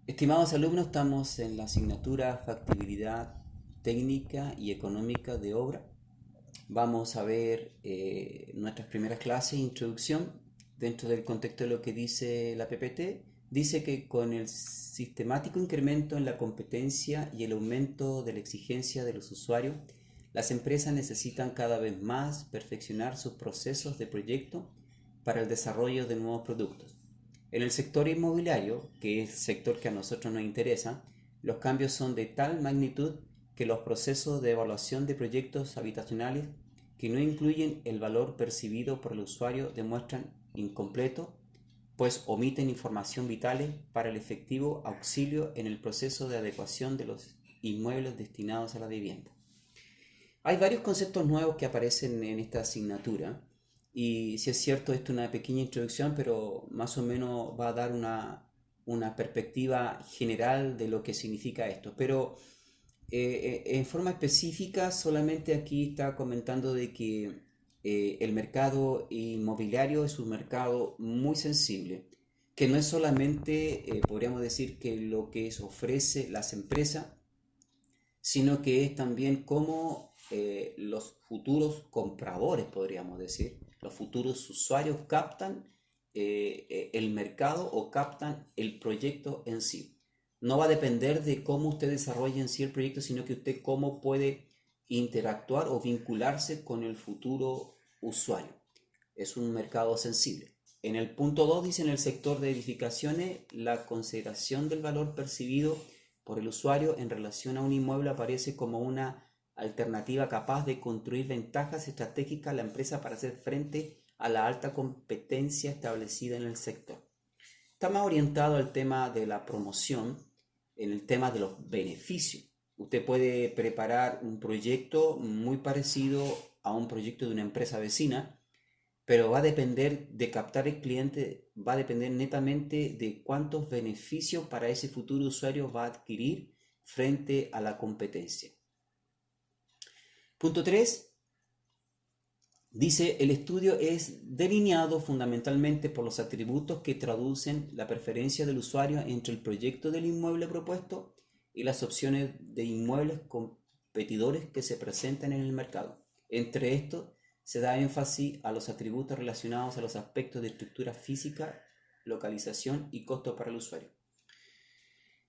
Estimados alumnos, estamos en la asignatura Factibilidad Técnica y Económica de Obra. Vamos a ver nuestras primeras clases, introducción, dentro del contexto de lo que dice la PPT. Dice que con el sistemático incremento en la competencia y el aumento de la exigencia de los usuarios, las empresas necesitan cada vez más perfeccionar sus procesos de proyecto para el desarrollo de nuevos productos. En el sector inmobiliario, que es el sector que a nosotros nos interesa, los cambios son de tal magnitud que los procesos de evaluación de proyectos habitacionales que no incluyen el valor percibido por el usuario demuestran incompleto, pues omiten información vital para el efectivo auxilio en el proceso de adecuación de los inmuebles destinados a la vivienda. Hay varios conceptos nuevos que aparecen en esta asignatura y si es cierto, esto es una pequeña introducción, pero más o menos va a dar una perspectiva general de lo que significa esto. Pero en forma específica, solamente aquí está comentando de que el mercado inmobiliario es un mercado muy sensible, que no es solamente, podríamos decir, que lo que ofrece las empresas, sino que es también cómo los futuros compradores, podríamos decir, los futuros usuarios captan el mercado o captan el proyecto en sí. No va a depender de cómo usted desarrolle en sí el proyecto, sino que usted cómo puede interactuar o vincularse con el futuro usuario. Es un mercado sensible. En el punto 2 dice: en el sector de edificaciones, la consideración del valor percibido por el usuario en relación a un inmueble aparece como una alternativa capaz de construir ventajas estratégicas a la empresa para hacer frente a la alta competencia establecida en el sector. Está más orientado al tema de la promoción, en el tema de los beneficios. Usted puede preparar un proyecto muy parecido a un proyecto de una empresa vecina, pero va a depender de captar el cliente, va a depender netamente de cuántos beneficios para ese futuro usuario va a adquirir frente a la competencia. Punto 3 dice: el estudio es delineado fundamentalmente por los atributos que traducen la preferencia del usuario entre el proyecto del inmueble propuesto y las opciones de inmuebles competidores que se presentan en el mercado. Entre estos se da énfasis a los atributos relacionados a los aspectos de estructura física, localización y costo para el usuario.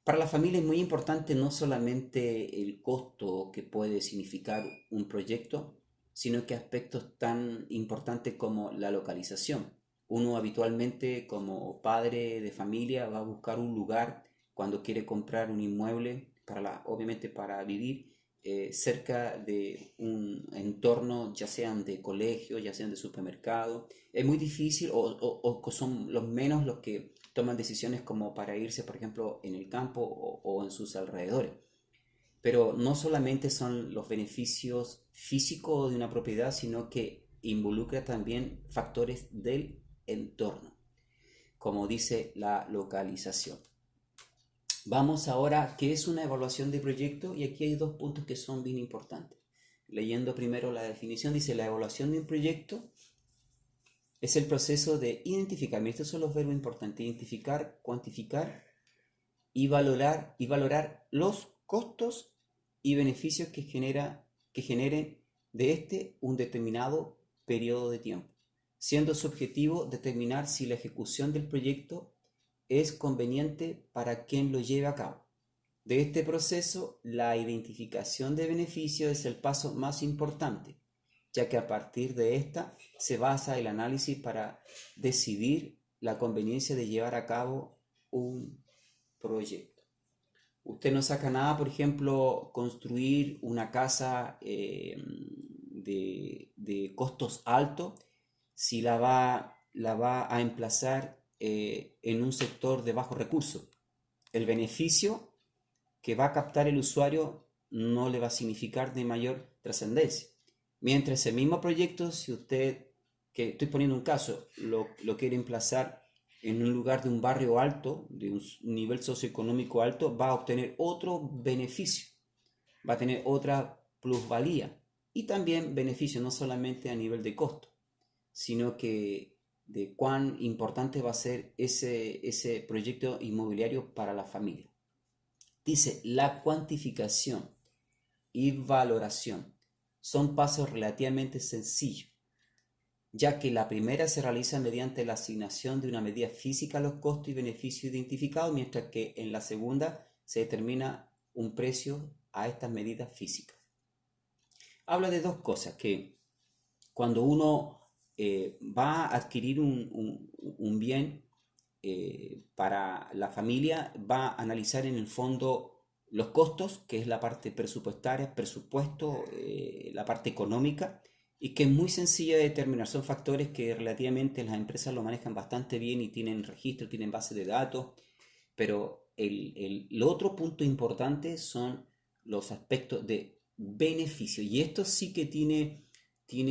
Para la familia es muy importante no solamente el costo que puede significar un proyecto, sino que aspectos tan importantes como la localización. Uno habitualmente, como padre de familia, va a buscar un lugar cuando quiere comprar un inmueble, obviamente para vivir, cerca de un entorno, ya sean de colegio, ya sean de supermercado. Es muy difícil, o son los menos los que toman decisiones como para irse, por ejemplo, en el campo o en sus alrededores. Pero no solamente son los beneficios físicos de una propiedad, sino que involucra también factores del entorno, como dice la localización. Vamos ahora, ¿qué es una evaluación de proyecto? Y aquí hay dos puntos que son bien importantes. Leyendo primero la definición, dice: la evaluación de un proyecto es el proceso de identificar, estos son los verbos importantes: identificar, cuantificar y valorar los costos y beneficios que generen de este un determinado periodo de tiempo, siendo su objetivo determinar si la ejecución del proyecto es conveniente para quien lo lleve a cabo. De este proceso, la identificación de beneficios es el paso más importante, ya que a partir de esta se basa el análisis para decidir la conveniencia de llevar a cabo un proyecto. Usted no saca nada, por ejemplo, construir una casa de costos altos si la va a emplazar en un sector de bajos recursos. El beneficio que va a captar el usuario no le va a significar de mayor trascendencia. Mientras el mismo proyecto, si usted, que estoy poniendo un caso, lo quiere emplazar en un lugar de un barrio alto, de un nivel socioeconómico alto, va a obtener otro beneficio, va a tener otra plusvalía y también beneficio no solamente a nivel de costo, sino que de cuán importante va a ser ese proyecto inmobiliario para la familia. Dice, la cuantificación y valoración son pasos relativamente sencillos, ya que la primera se realiza mediante la asignación de una medida física a los costos y beneficios identificados, mientras que en la segunda se determina un precio a estas medidas físicas. Habla de dos cosas, que cuando uno va a adquirir un bien para la familia, va a analizar en el fondo los costos, que es la parte presupuestaria, presupuesto, la parte económica, y que es muy sencilla de determinar. Son factores que relativamente las empresas lo manejan bastante bien y tienen registro, tienen base de datos, pero el otro punto importante son los aspectos de beneficio, y esto sí que tiene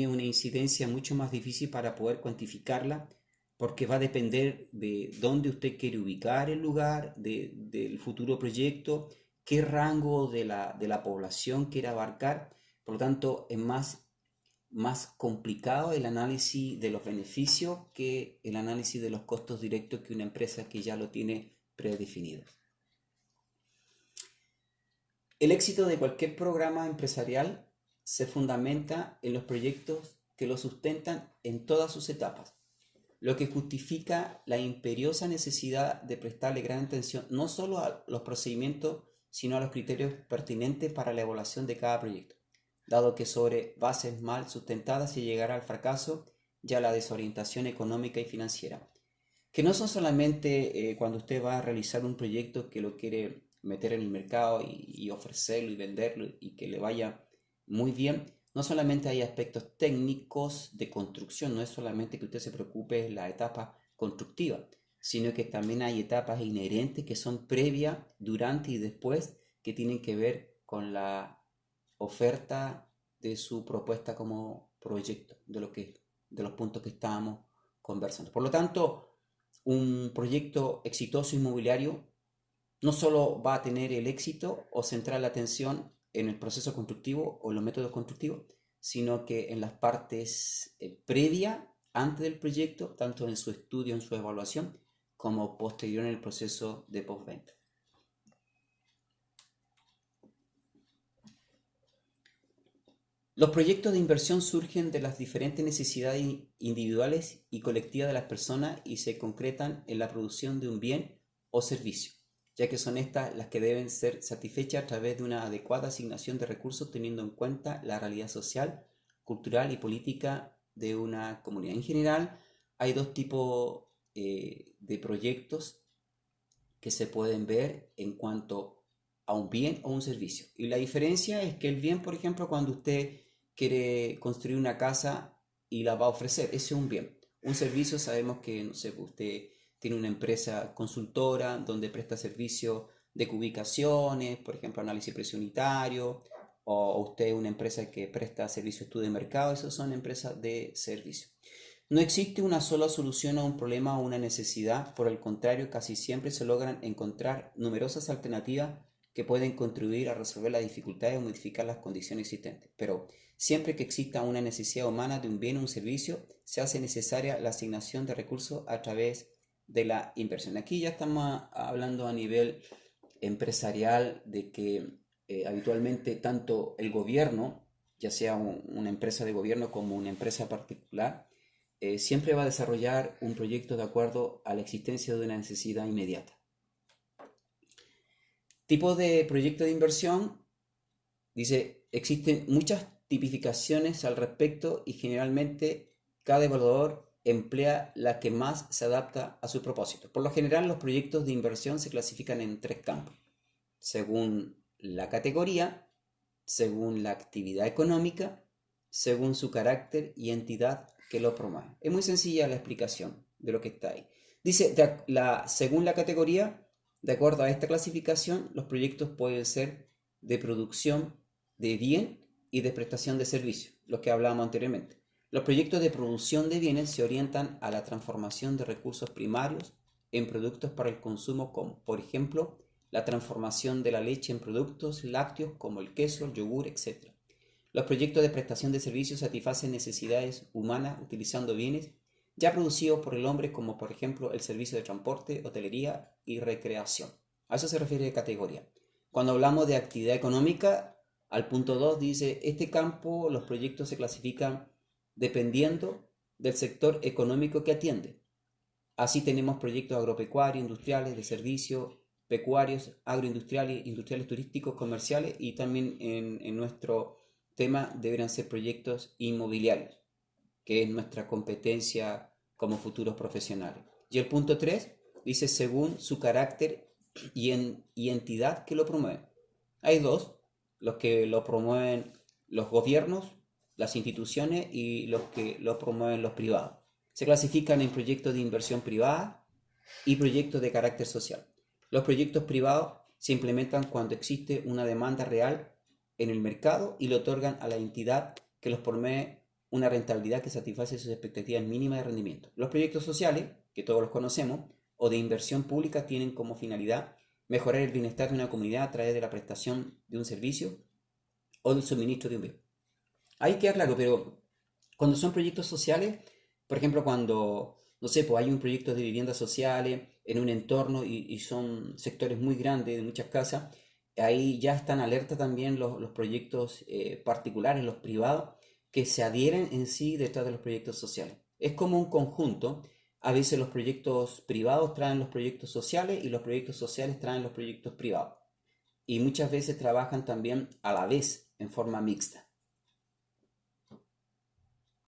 una incidencia mucho más difícil para poder cuantificarla, porque va a depender de dónde usted quiere ubicar el lugar, del futuro proyecto, qué rango de la población quiere abarcar. Por lo tanto, es más complicado el análisis de los beneficios que el análisis de los costos directos que una empresa que ya lo tiene predefinido. El éxito de cualquier programa empresarial se fundamenta en los proyectos que lo sustentan en todas sus etapas, lo que justifica la imperiosa necesidad de prestarle gran atención no solo a los procedimientos, sino a los criterios pertinentes para la evaluación de cada proyecto, dado que sobre bases mal sustentadas se llegará al fracaso y a la desorientación económica y financiera, que no son solamente cuando usted va a realizar un proyecto que lo quiere meter en el mercado y ofrecerlo y venderlo y que le vaya muy bien. No solamente hay aspectos técnicos de construcción, no es solamente que usted se preocupe de la etapa constructiva, sino que también hay etapas inherentes que son previas, durante y después, que tienen que ver con la oferta de su propuesta como proyecto, de los puntos que estábamos conversando. Por lo tanto, un proyecto exitoso inmobiliario no solo va a tener el éxito o centrar la atención en el proceso constructivo o los métodos constructivos, sino que en las partes previas, antes del proyecto, tanto en su estudio, en su evaluación, como posterior en el proceso de postventa. Los proyectos de inversión surgen de las diferentes necesidades individuales y colectivas de las personas y se concretan en la producción de un bien o servicio, ya que son estas las que deben ser satisfechas a través de una adecuada asignación de recursos teniendo en cuenta la realidad social, cultural y política de una comunidad. En general, hay dos tipos de proyectos que se pueden ver en cuanto a un bien o un servicio. Y la diferencia es que el bien, por ejemplo, cuando usted quiere construir una casa y la va a ofrecer, ese es un bien. Un servicio, sabemos que, no sé, usted tiene una empresa consultora donde presta servicio de ubicaciones, por ejemplo, análisis de precio unitario, o usted una empresa que presta servicio de estudio de mercado, esas son empresas de servicio. No existe una sola solución a un problema o una necesidad, por el contrario, casi siempre se logran encontrar numerosas alternativas que pueden contribuir a resolver las dificultades o modificar las condiciones existentes. Pero siempre que exista una necesidad humana de un bien o un servicio, se hace necesaria la asignación de recursos a través de la inversión. Aquí ya estamos hablando a nivel empresarial de que habitualmente tanto el gobierno, ya sea una empresa de gobierno como una empresa particular, siempre va a desarrollar un proyecto de acuerdo a la existencia de una necesidad inmediata. Tipos de proyecto de inversión, dice, existen muchas tipificaciones al respecto y generalmente cada evaluador emplea la que más se adapta a su propósito. Por lo general, los proyectos de inversión se clasifican en tres campos, según la categoría, según la actividad económica, según su carácter y entidad que lo promueve. Es muy sencilla la explicación de lo que está ahí. Dice, según la categoría, de acuerdo a esta clasificación, los proyectos pueden ser de producción de bien y de prestación de servicio, lo que hablábamos anteriormente. Los proyectos de producción de bienes se orientan a la transformación de recursos primarios en productos para el consumo, como, por ejemplo, la transformación de la leche en productos lácteos como el queso, el yogur, etc. Los proyectos de prestación de servicios satisfacen necesidades humanas utilizando bienes ya producidos por el hombre, como por ejemplo el servicio de transporte, hotelería y recreación. A eso se refiere categoría. Cuando hablamos de actividad económica, al punto 2 dice, este campo, los proyectos se clasifican dependiendo del sector económico que atiende. Así tenemos proyectos agropecuarios, industriales, de servicios, pecuarios, agroindustriales, industriales turísticos, comerciales y también en nuestro tema deberán ser proyectos inmobiliarios, que es nuestra competencia como futuros profesionales. Y el punto 3 dice según su carácter y entidad que lo promueven. Hay dos, los que lo promueven los gobiernos, las instituciones y los que lo promueven los privados. Se clasifican en proyectos de inversión privada y proyectos de carácter social. Los proyectos privados se implementan cuando existe una demanda real en el mercado y le otorgan a la entidad que los promueve una rentabilidad que satisface sus expectativas mínimas de rendimiento. Los proyectos sociales, que todos los conocemos, o de inversión pública tienen como finalidad mejorar el bienestar de una comunidad a través de la prestación de un servicio o del suministro de un bien. Ahí queda claro, pero cuando son proyectos sociales, por ejemplo, cuando, no sé, pues hay un proyecto de viviendas sociales en un entorno y son sectores muy grandes, de muchas casas, ahí ya están alerta también los proyectos particulares, los privados, que se adhieren en sí detrás de los proyectos sociales. Es como un conjunto. A veces los proyectos privados traen los proyectos sociales y los proyectos sociales traen los proyectos privados. Y muchas veces trabajan también a la vez en forma mixta.